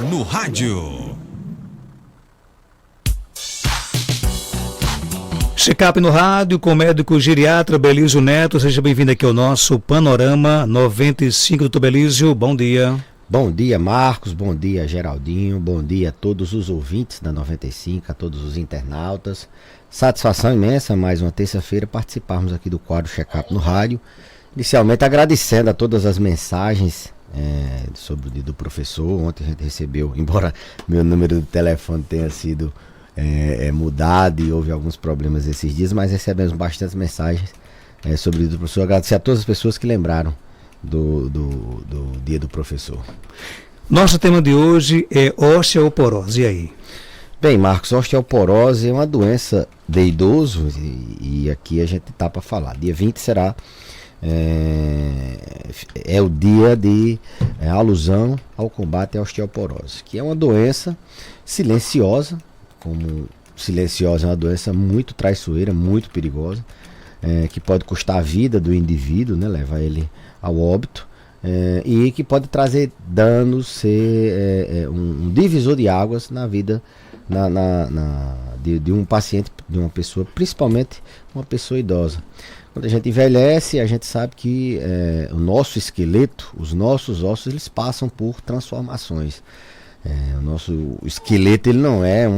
no rádio. Check-up no rádio com o médico geriatra Belísio Neto. Seja bem-vindo aqui ao nosso Panorama 95, doutor Belísio. Bom dia. Bom dia, Marcos. Bom dia, Geraldinho. Bom dia a todos os ouvintes da 95, a todos os internautas. Satisfação imensa, mais uma terça-feira, participarmos aqui do quadro Check-up no rádio. Inicialmente agradecendo a todas as mensagens sobre o dia do professor. Ontem a gente recebeu, embora meu número de telefone tenha sido mudado e houve alguns problemas esses dias, mas recebemos bastantes mensagens sobre o dia do professor. Agradecer a todas as pessoas que lembraram do dia do professor. Nosso tema de hoje é osteoporose. E aí? Bem, Marcos, osteoporose é uma doença de idoso e aqui a gente tá para falar. Dia 20 será o dia de alusão ao combate à osteoporose, que é uma doença silenciosa. Como silenciosa, é uma doença muito traiçoeira, muito perigosa, que pode custar a vida do indivíduo, né, levar ele ao óbito, e que pode trazer danos, ser um divisor de águas na vida de um paciente, de uma pessoa, principalmente uma pessoa idosa. Quando a gente envelhece, a gente sabe que o nosso esqueleto, os nossos ossos, eles passam por transformações. O nosso esqueleto ele não é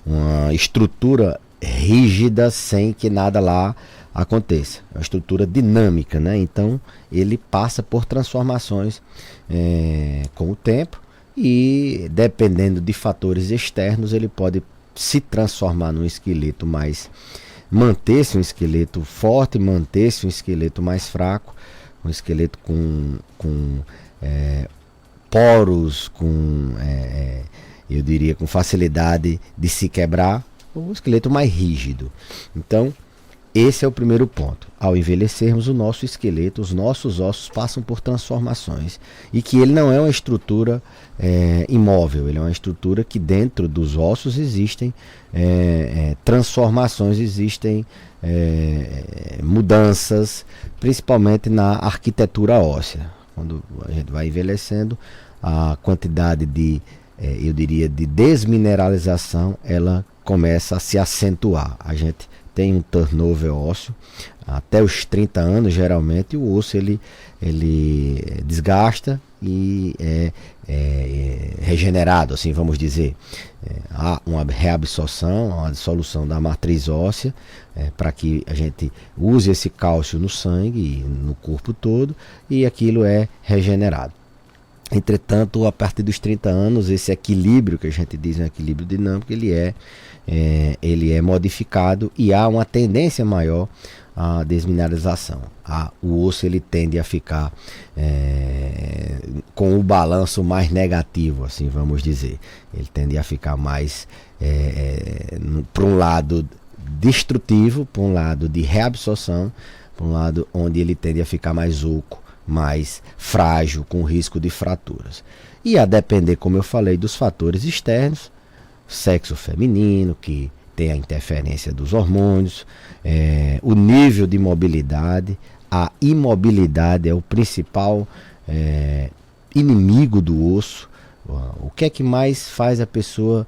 uma estrutura rígida sem que nada lá aconteça. É uma estrutura dinâmica, né? Então ele passa por transformações com o tempo e, dependendo de fatores externos, ele pode se transformar num esqueleto manter-se um esqueleto forte, manter-se um esqueleto mais fraco, um esqueleto com poros, eu diria com facilidade de se quebrar, ou um esqueleto mais rígido. Então, esse é o primeiro ponto. Ao envelhecermos, o nosso esqueleto, os nossos ossos passam por transformações, e que ele não é uma estrutura imóvel, ele é uma estrutura que dentro dos ossos existem transformações, existem mudanças, principalmente na arquitetura óssea. Quando a gente vai envelhecendo, a quantidade de desmineralização, ela começa a se acentuar. A gente tem um turnover ósseo até os 30 anos, geralmente o osso ele desgasta e é regenerado, assim vamos dizer. Há uma reabsorção, uma dissolução da matriz óssea, para que a gente use esse cálcio no sangue e no corpo todo, e aquilo é regenerado. Entretanto, a partir dos 30 anos, esse equilíbrio que a gente diz, um equilíbrio dinâmico, ele é modificado e há uma tendência maior à desmineralização. O osso ele tende a ficar com o balanço mais negativo, assim vamos dizer. Ele tende a ficar mais para um lado destrutivo, para um lado de reabsorção, para um lado onde ele tende a ficar mais oco, mais frágil, com risco de fraturas. E a depender, como eu falei, dos fatores externos, sexo feminino, que tem a interferência dos hormônios, o nível de mobilidade, a imobilidade é o principal inimigo do osso. O que é que mais faz a pessoa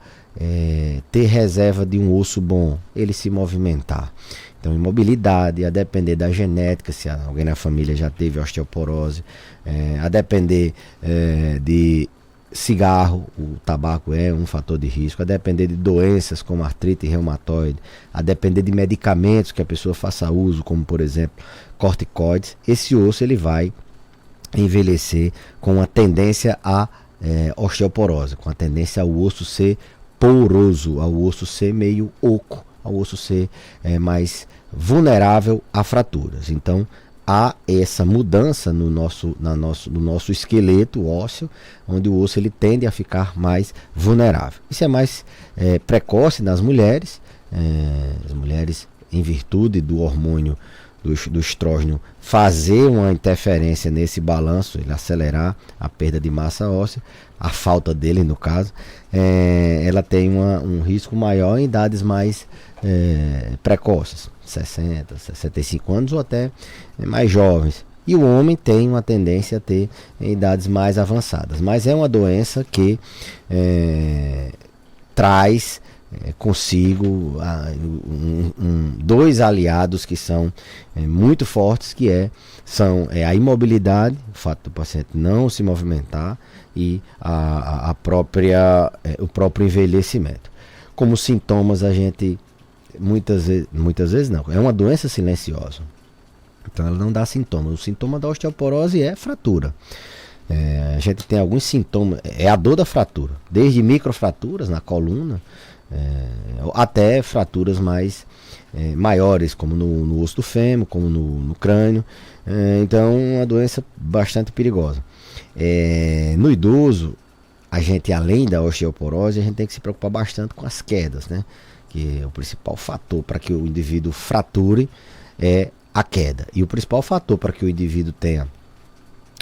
ter reserva de um osso bom? Ele se movimentar. Então, imobilidade, a depender da genética, se alguém na família já teve osteoporose, a depender de cigarro, o tabaco é um fator de risco, a depender de doenças como artrite reumatoide, a depender de medicamentos que a pessoa faça uso, como por exemplo corticoides, esse osso ele vai envelhecer com uma tendência a osteoporose, com a tendência ao osso ser poroso, ao osso ser meio oco, ao osso ser mais vulnerável a fraturas. Então há essa mudança no nosso esqueleto ósseo, onde o osso ele tende a ficar mais vulnerável. Isso é mais precoce nas mulheres. As mulheres, em virtude do hormônio do estrógeno, fazer uma interferência nesse balanço, ele acelerar a perda de massa óssea, a falta dele no caso, ela tem um risco maior em idades mais precoces, 60, 65 anos ou até mais jovens. E o homem tem uma tendência a ter em idades mais avançadas. Mas é uma doença que traz consigo dois aliados que são muito fortes, que são a imobilidade, o fato do paciente não se movimentar, e o próprio envelhecimento. Como sintomas, a gente muitas vezes não, é uma doença silenciosa, então ela não dá sintomas. O sintoma da osteoporose é fratura. A gente tem alguns sintomas, é a dor da fratura, desde microfraturas na coluna, até fraturas maiores, como no osso do fêmur, como no crânio. Então é uma doença bastante perigosa. No idoso, a gente, além da osteoporose, a gente tem que se preocupar bastante com as quedas, né? Que o principal fator para que o indivíduo frature é a queda. E o principal fator para que o indivíduo tenha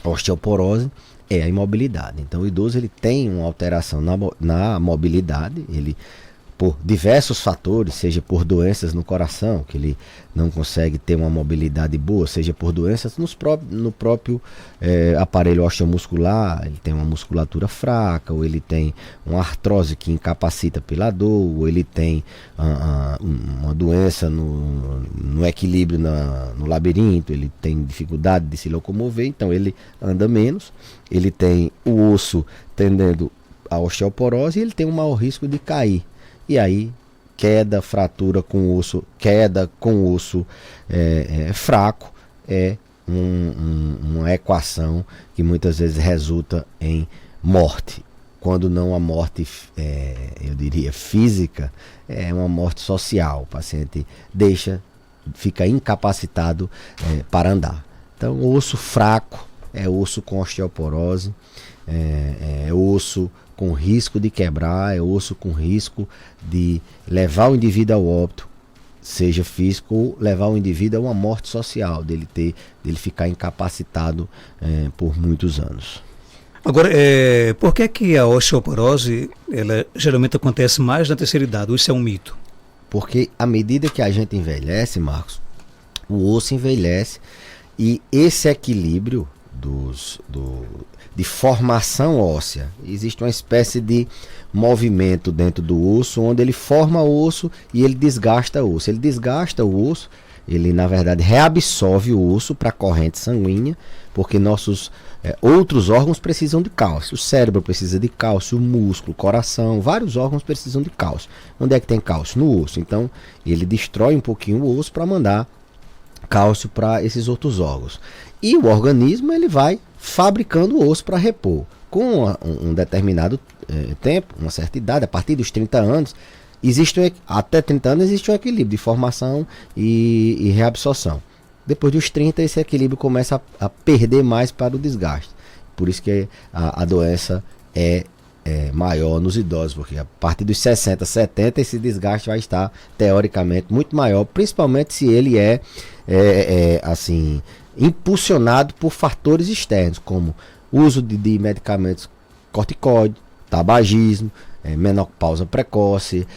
osteoporose é a imobilidade. Então o idoso ele tem uma alteração na mobilidade, ele, por diversos fatores, seja por doenças no coração, que ele não consegue ter uma mobilidade boa, seja por doenças no próprio aparelho osteomuscular, ele tem uma musculatura fraca, ou ele tem uma artrose que incapacita pela dor, ou ele tem uma doença no equilíbrio no labirinto, ele tem dificuldade de se locomover, então ele anda menos, ele tem o osso tendendo a osteoporose e ele tem um maior risco de cair. E aí, fratura com osso, queda com osso fraco é uma equação que muitas vezes resulta em morte. Quando não a morte, eu diria, física, é uma morte social. O paciente fica incapacitado para andar. Então, o osso fraco é osso com osteoporose, é osso com risco de quebrar, é osso com risco de levar o indivíduo ao óbito, seja físico, ou levar o indivíduo a uma morte social, dele ficar incapacitado por muitos anos. Agora, por que a osteoporose ela geralmente acontece mais na terceira idade? Isso é um mito? Porque à medida que a gente envelhece, Marcos, o osso envelhece, e esse equilíbrio de formação óssea, existe uma espécie de movimento dentro do osso, onde ele forma o osso e ele desgasta o osso. Ele desgasta o osso, ele na verdade reabsorve o osso para a corrente sanguínea, porque nossos outros órgãos precisam de cálcio. O cérebro precisa de cálcio, o músculo, o coração, vários órgãos precisam de cálcio. Onde é que tem cálcio? No osso. Então ele destrói um pouquinho o osso para mandar cálcio para esses outros órgãos. E o organismo ele vai fabricando o osso para repor. Com um determinado tempo, uma certa idade, a partir dos 30 anos, até 30 anos existe um equilíbrio de formação e reabsorção. Depois dos 30, esse equilíbrio começa a perder mais para o desgaste. Por isso que a doença é maior nos idosos, porque a partir dos 60, 70, esse desgaste vai estar teoricamente muito maior, principalmente se ele assim, impulsionado por fatores externos, como uso de medicamentos corticoides, tabagismo, menopausa precoce,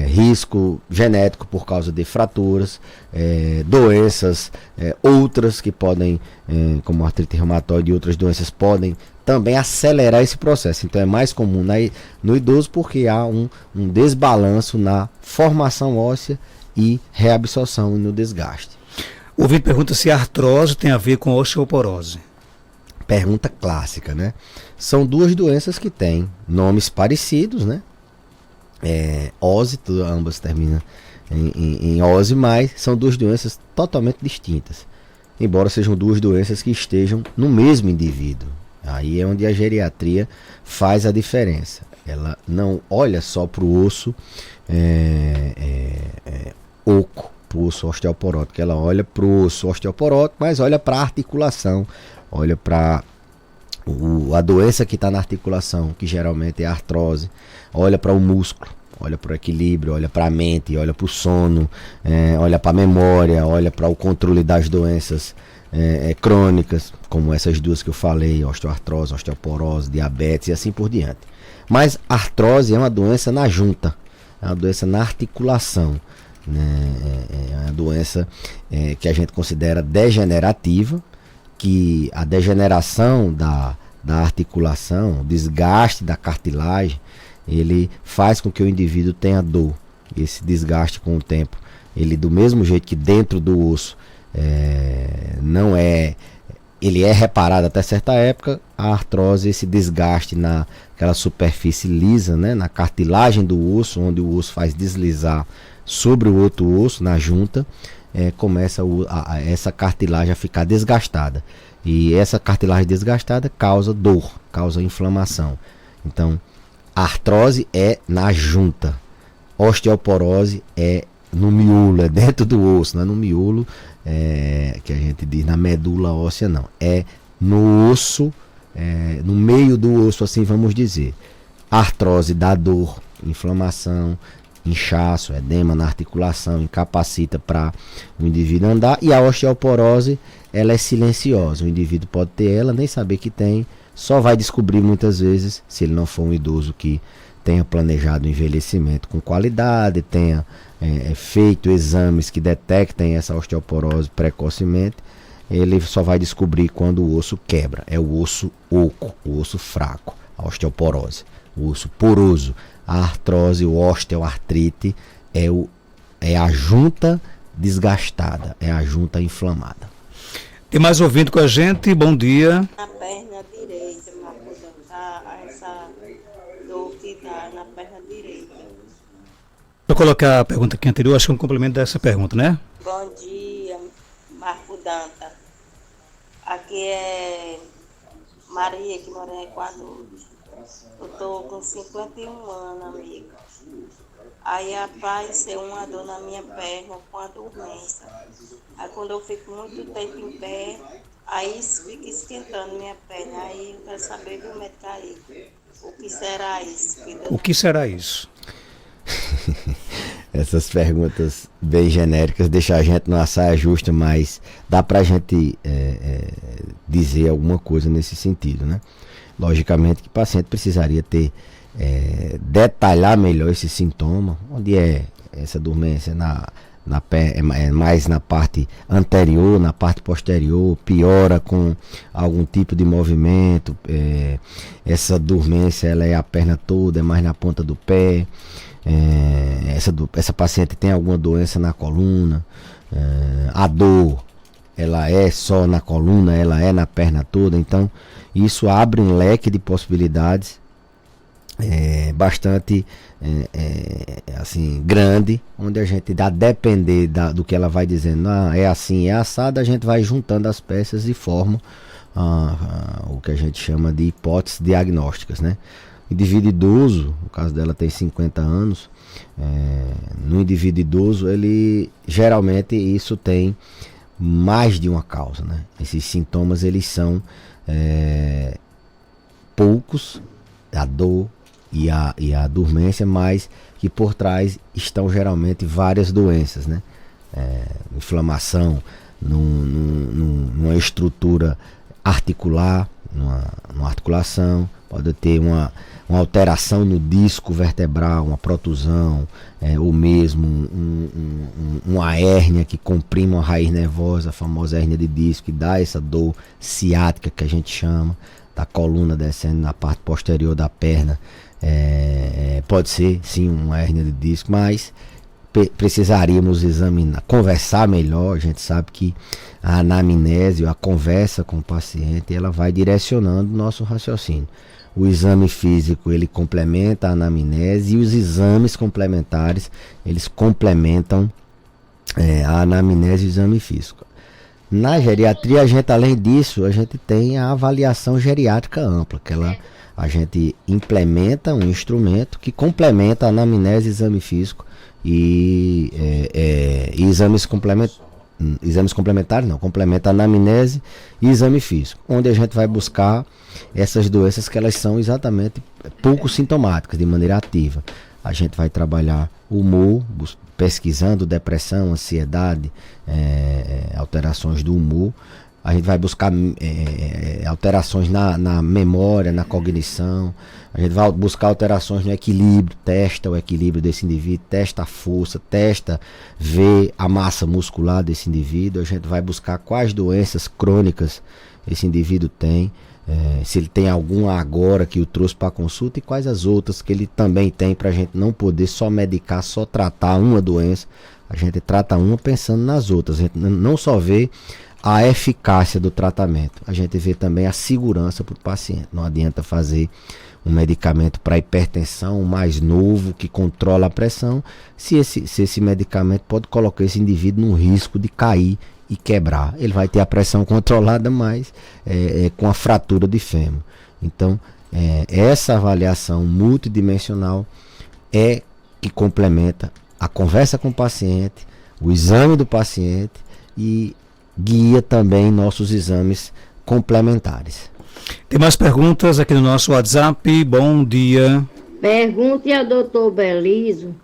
risco genético por causa de fraturas, doenças outras que podem, como artrite reumatoide e outras doenças, podem também acelerar esse processo. Então é mais comum no idoso, porque há um desbalanço na formação óssea e reabsorção e no desgaste. O ouvinte pergunta se a artrose tem a ver com osteoporose. Pergunta clássica, né? São duas doenças que têm nomes parecidos, né? Ose, ambas terminam em ose, mas são duas doenças totalmente distintas, embora sejam duas doenças que estejam no mesmo indivíduo. Aí é onde a geriatria faz a diferença. Ela não olha só para o osso oco, para o osso osteoporótico. Ela olha para o osso osteoporótico, mas olha para a articulação, olha para a doença que está na articulação, que geralmente é a artrose, olha para o músculo, olha para o equilíbrio, olha para a mente, olha para o sono, olha para a memória, olha para o controle das doenças crônicas, como essas duas que eu falei, osteoartrose, osteoporose, diabetes e assim por diante. Mas a artrose é uma doença na junta, é uma doença na articulação, né? É uma doença que a gente considera degenerativa, que a degeneração da articulação, o desgaste da cartilagem, ele faz com que o indivíduo tenha dor. Esse desgaste com o tempo, ele do mesmo jeito que dentro do osso não é, ele é reparado até certa época, a artrose, esse desgaste naquela superfície lisa, né, na cartilagem do osso, onde o osso faz deslizar sobre o outro osso, na junta, começa essa cartilagem a ficar desgastada. E essa cartilagem desgastada causa dor, causa inflamação. Então, a artrose é na junta. Osteoporose é no miolo, é dentro do osso, não é no miolo, que a gente diz na medula óssea, não. É no osso, no meio do osso, assim vamos dizer. A artrose dá dor, inflamação, inchaço, edema na articulação, incapacita para o indivíduo andar. E a osteoporose, ela é silenciosa. O indivíduo pode ter ela, nem saber que tem, só vai descobrir muitas vezes, se ele não for um idoso que tenha planejado o envelhecimento com qualidade, tenha feito exames que detectem essa osteoporose precocemente, ele só vai descobrir quando o osso quebra. É o osso oco, o osso fraco, a osteoporose. O osso poroso, a artrose, o osteoartrite, é a junta desgastada, é a junta inflamada. Tem mais ouvindo com a gente, bom dia. Na perna direita, essa dor que dá na perna direita. Vou colocar a pergunta aqui anterior, acho que é um complemento dessa pergunta, né? Bom dia, Marco Danta. Aqui é Maria, que mora em Equador. Eu tô com 51 anos, amiga. Aí apareceu uma dor na minha perna com a dormência. Aí quando eu fico muito tempo em pé, aí fica esquentando minha perna. Aí eu quero saber do médico aí. O que será isso? O que será isso? Essas perguntas bem genéricas deixam a gente numa saia justa, mas dá pra gente dizer alguma coisa nesse sentido, né? Logicamente que o paciente precisaria detalhar melhor esse sintoma, onde é essa dormência mais na parte anterior, na parte posterior, piora com algum tipo de movimento, essa dormência ela é a perna toda, é mais na ponta do pé, essa paciente tem alguma doença na coluna, a dor ela é só na coluna, ela é na perna toda, então isso abre um leque de possibilidades bastante assim, grande, onde a gente, a depender do que ela vai dizendo, é assim, é assado, a gente vai juntando as peças e forma o que a gente chama de hipóteses diagnósticas, né? O indivíduo idoso, no caso dela tem 50 anos, no indivíduo idoso, ele geralmente isso tem mais de uma causa, né? Esses sintomas eles são poucos, a dor e a dormência, mas que por trás estão geralmente várias doenças, né? Inflamação numa estrutura articular, numa articulação, pode ter uma alteração no disco vertebral, uma protusão, ou mesmo uma hérnia que comprime uma raiz nervosa, a famosa hérnia de disco, que dá essa dor ciática que a gente chama, da coluna descendo na parte posterior da perna. Pode ser sim uma hérnia de disco, mas precisaríamos examinar, conversar melhor. A gente sabe que a anamnese, a conversa com o paciente, ela vai direcionando o nosso raciocínio. O exame físico ele complementa a anamnese, e os exames complementares eles complementam a anamnese e o exame físico. Na geriatria, a gente, além disso, a gente tem a avaliação geriátrica ampla, que a gente implementa um instrumento que complementa a anamnese e exame físico e exames complementares, não, complementa a anamnese e exame físico, onde a gente vai buscar essas doenças que elas são exatamente pouco sintomáticas, de maneira ativa. A gente vai trabalhar o humor, pesquisando depressão, ansiedade, alterações do humor. A gente vai buscar alterações na memória, na cognição. A gente vai buscar alterações no equilíbrio, testa o equilíbrio desse indivíduo, testa a força, vê a massa muscular desse indivíduo. A gente vai buscar quais doenças crônicas esse indivíduo tem, se ele tem alguma agora que o trouxe para consulta e quais as outras que ele também tem, para a gente não poder só medicar, só tratar uma doença. A gente trata uma pensando nas outras. A gente não só vê a eficácia do tratamento, a gente vê também a segurança para o paciente. Não adianta fazer um medicamento para hipertensão mais novo, que controla a pressão, se esse medicamento pode colocar esse indivíduo no risco de cair e quebrar. Ele vai ter a pressão controlada, mas com a fratura de fêmur. Então, essa avaliação multidimensional é que complementa a conversa com o paciente, o exame do paciente e guia também nossos exames complementares. Tem mais perguntas aqui no nosso WhatsApp. Bom dia. Pergunte ao doutor Beliso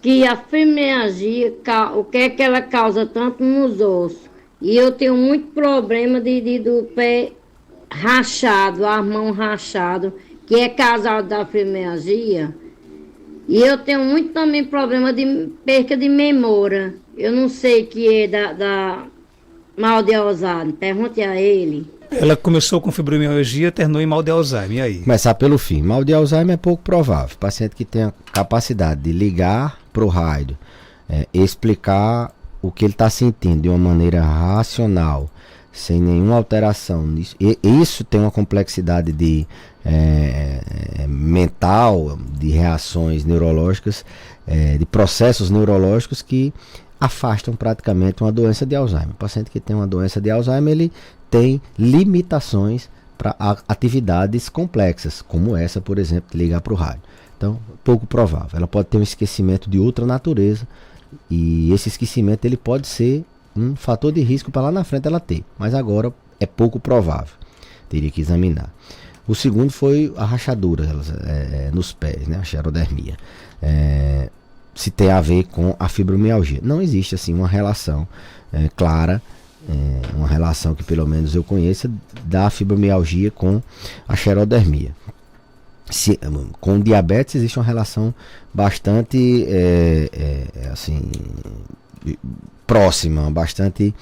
que a fibromialgia, o que é que ela causa tanto nos ossos. E eu tenho muito problema do pé rachado, a mão rachado, que é causado da fibromialgia. E eu tenho muito também problema de perca de memória. Eu não sei o que é da mal de Alzheimer. Pergunte a ele. Ela começou com fibromialgia, terminou em mal de Alzheimer. E aí? Começar pelo fim. Mal de Alzheimer é pouco provável. Paciente que tem a capacidade de ligar para o rádio, explicar o que ele está sentindo de uma maneira racional, sem nenhuma alteração nisso. E isso tem uma complexidade de mental, de reações neurológicas, de processos neurológicos que afastam praticamente uma doença de Alzheimer. O paciente que tem uma doença de Alzheimer, ele tem limitações para atividades complexas, como essa, por exemplo, de ligar para o rádio. Então, pouco provável. Ela pode ter um esquecimento de outra natureza, e esse esquecimento ele pode ser um fator de risco para lá na frente ela ter, mas agora é pouco provável. Teria que examinar. O segundo foi a rachadura nos pés, né, a xerodermia. Se tem a ver com a fibromialgia. Não existe assim uma relação clara, uma relação que pelo menos eu conheça da fibromialgia com a xerodermia. Com diabetes existe uma relação bastante assim, próxima, bastante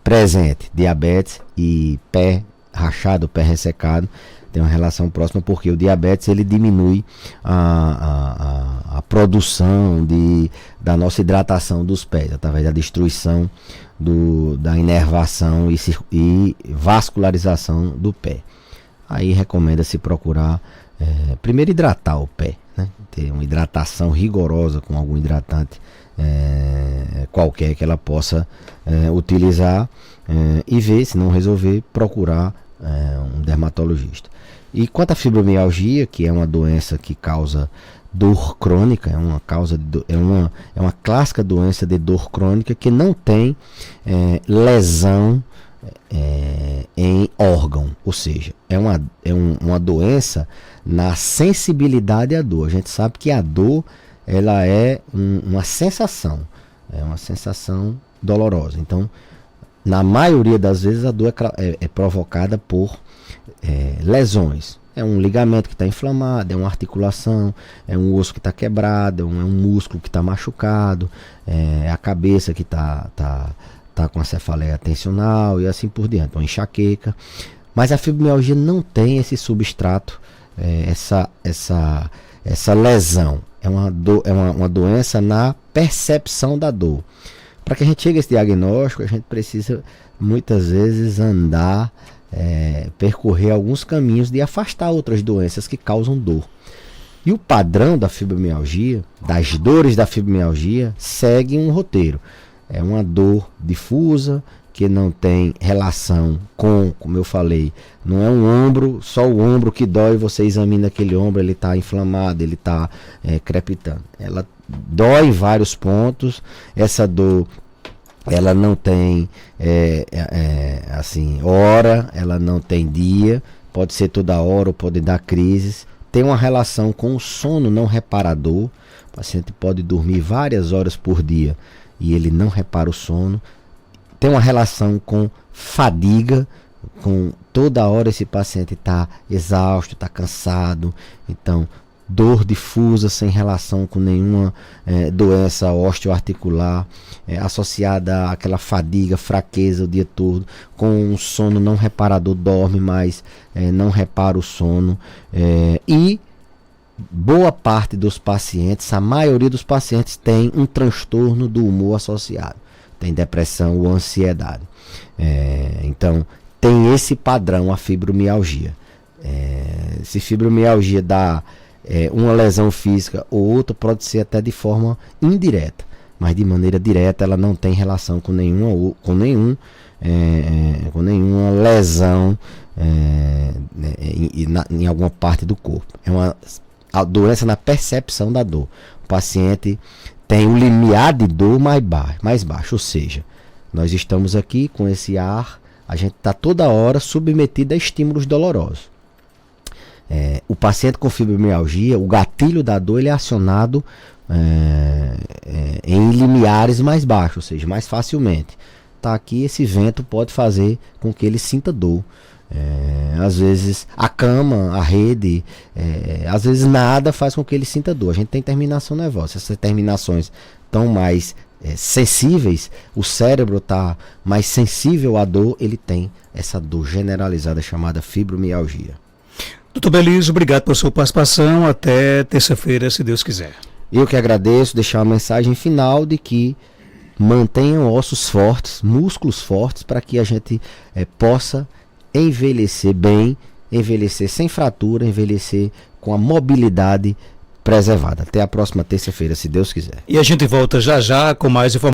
presente. Diabetes e pé rachado, pé ressecado, tem uma relação próxima, porque o diabetes ele diminui a produção da nossa hidratação dos pés, através da destruição da inervação e vascularização do pé. Aí recomenda-se procurar primeiro hidratar o pé, né? Ter uma hidratação rigorosa com algum hidratante qualquer que ela possa utilizar, e ver, se não resolver, procurar um dermatologista. E quanto à fibromialgia, que é uma doença que causa dor crônica, é uma clássica doença de dor crônica que não tem lesão em órgão, ou seja, é uma doença na sensibilidade à dor. A gente sabe que a dor ela é uma sensação dolorosa. Então, na maioria das vezes a dor é provocada por lesões. É um ligamento que está inflamado, é uma articulação, é um osso que está quebrado, é um músculo que está machucado, é a cabeça que está com a cefaleia tensional e assim por diante, uma enxaqueca. Mas a fibromialgia não tem esse substrato, essa lesão. É uma doença na percepção da dor. Para que a gente chegue a esse diagnóstico, a gente precisa muitas vezes percorrer alguns caminhos de afastar outras doenças que causam dor. E o padrão da fibromialgia, das dores da fibromialgia, segue um roteiro. É uma dor difusa, que não tem relação como eu falei, não é um ombro, só o ombro que dói, você examina aquele ombro, ele está inflamado, ele está crepitando. Ela dói em vários pontos, essa dor ela não tem assim, hora, ela não tem dia, pode ser toda hora ou pode dar crises. Tem uma relação com o sono não reparador. O paciente pode dormir várias horas por dia e ele não repara o sono. Tem uma relação com fadiga, com toda hora esse paciente está exausto, está cansado. Então, dor difusa sem relação com nenhuma doença osteoarticular, associada àquela fadiga, fraqueza o dia todo, com um sono não reparador, dorme, mas não repara o sono, e boa parte dos pacientes, a maioria dos pacientes tem um transtorno do humor associado, tem depressão ou ansiedade. Então tem esse padrão, a fibromialgia. Se fibromialgia dá uma lesão física ou outra, pode ser até de forma indireta, mas de maneira direta ela não tem relação com nenhuma lesão em alguma parte do corpo. É uma doença na percepção da dor. O paciente tem um limiar de dor mais baixo, ou seja, nós estamos aqui com esse ar, a gente está toda hora submetido a estímulos dolorosos. O paciente com fibromialgia, o gatilho da dor, ele é acionado em limiares mais baixos, ou seja, mais facilmente. Tá aqui, esse vento pode fazer com que ele sinta dor. Às vezes a cama, a rede, às vezes nada faz com que ele sinta dor. A gente tem terminação nervosa. Essas terminações estão mais sensíveis, o cérebro está mais sensível à dor, ele tem essa dor generalizada chamada fibromialgia. Doutor Belísio, obrigado por sua participação. Até terça-feira, se Deus quiser. Eu que agradeço, deixar uma mensagem final de que mantenham ossos fortes, músculos fortes, para que a gente possa envelhecer bem, envelhecer sem fratura, envelhecer com a mobilidade preservada. Até a próxima terça-feira, se Deus quiser. E a gente volta já já com mais informações.